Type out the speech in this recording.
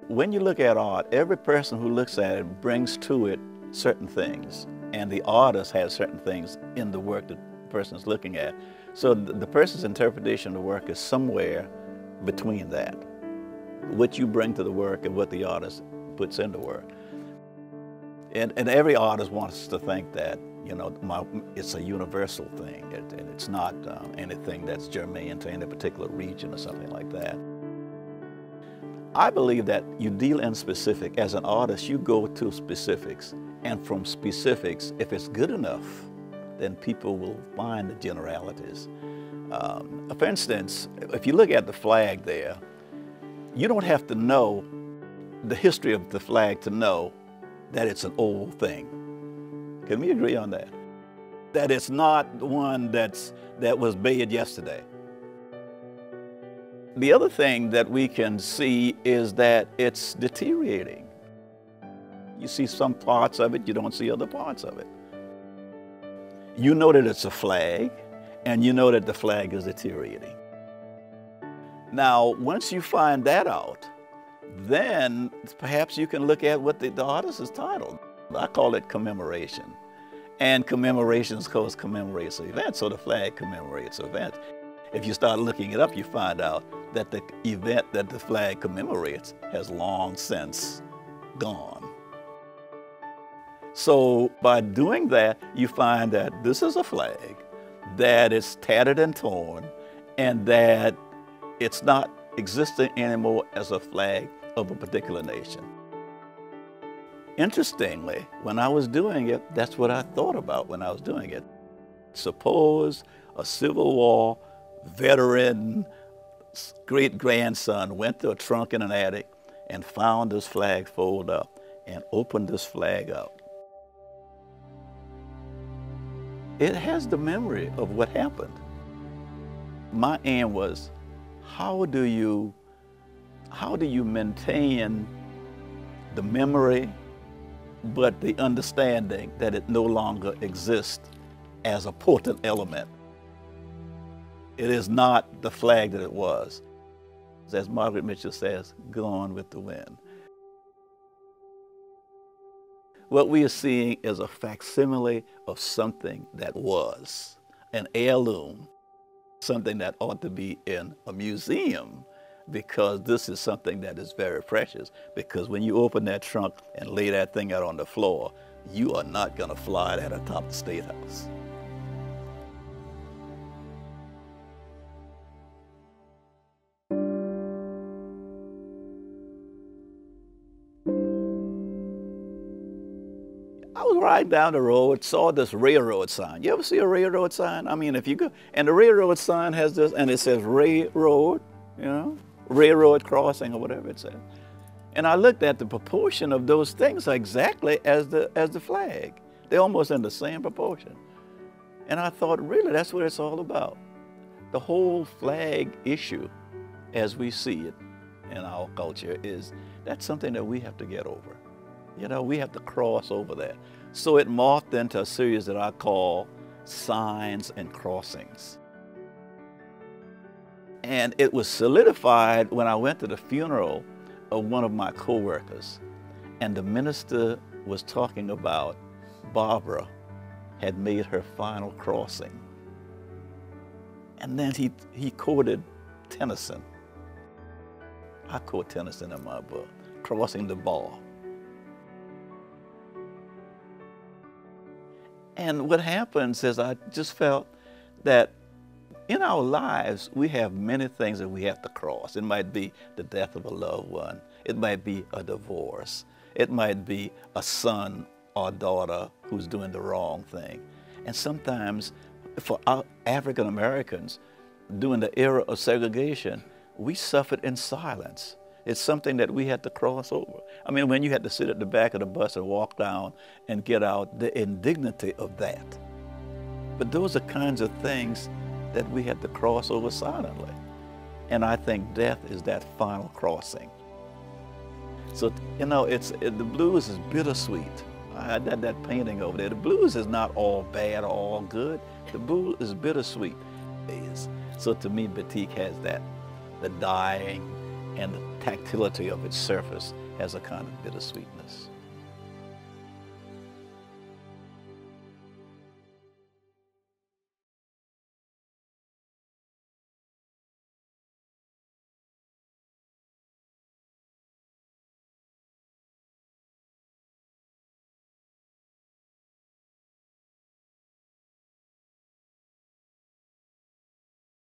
When you look at art, every person who looks at it brings to it certain things, and the artist has certain things in the work that the person is looking at. So the person's interpretation of the work is somewhere between that, what you bring to the work and what the artist puts into work. And every artist wants to think that, you know, it's a universal thing, and it's not anything that's germane to any particular region or something like that. I believe that you deal in specific. As an artist, you go to specifics, and from specifics, if it's good enough, then people will find the generalities. For instance, if you look at the flag there, you don't have to know the history of the flag to know that it's an old thing. Can we agree on that? That it's not one that was made yesterday. The other thing that we can see is that it's deteriorating. You see some parts of it, you don't see other parts of it. You know that it's a flag, and you know that the flag is deteriorating. Now, once you find that out, then perhaps you can look at what the artist is titled. I call it commemoration. And commemorations, of course, commemorates events, so the flag commemorates events. If you start looking it up, you find out that the event that the flag commemorates has long since gone. So by doing that, you find that this is a flag, that it's tattered and torn, and that it's not existing anymore as a flag of a particular nation. Interestingly, when I was doing it, that's what I thought about when I was doing it. Suppose a Civil War veteran great-grandson went to a trunk in an attic and found this flag folded up and opened this flag up. It has the memory of what happened. My aim was, how do you maintain the memory, but the understanding that it no longer exists as a potent element? It is not the flag that it was. As Margaret Mitchell says, gone with the wind. What we are seeing is a facsimile of something that was, an heirloom, something that ought to be in a museum, because this is something that is very precious. Because when you open that trunk and lay that thing out on the floor, you are not going to fly that atop the State House. I was riding down the road, saw this railroad sign. You ever see a railroad sign? I mean, if you go, and the railroad sign has this, and it says railroad, you know, railroad crossing or whatever it says. And I looked at the proportion of those things exactly as the flag. They're almost in the same proportion. And I thought, really, that's what it's all about. The whole flag issue, as we see it in our culture, that's something that we have to get over. You know, we have to cross over that. So it morphed into a series that I call Signs and Crossings. And it was solidified when I went to the funeral of one of my co-workers. And the minister was talking about Barbara had made her final crossing. And then he quoted Tennyson. I quote Tennyson in my book, Crossing the Bar. And what happens is I just felt that in our lives, we have many things that we have to cross. It might be the death of a loved one. It might be a divorce. It might be a son or daughter who's doing the wrong thing. And sometimes for our African Americans, during the era of segregation, we suffered in silence. It's something that we had to cross over. I mean, when you had to sit at the back of the bus and walk down and get out, the indignity of that. But those are kinds of things that we had to cross over silently. And I think death is that final crossing. So, you know, the blues is bittersweet. I had that painting over there. The blues is not all bad or all good. The blues is bittersweet. So to me, batik has that, the dying, and the tactility of its surface has a kind of bittersweetness.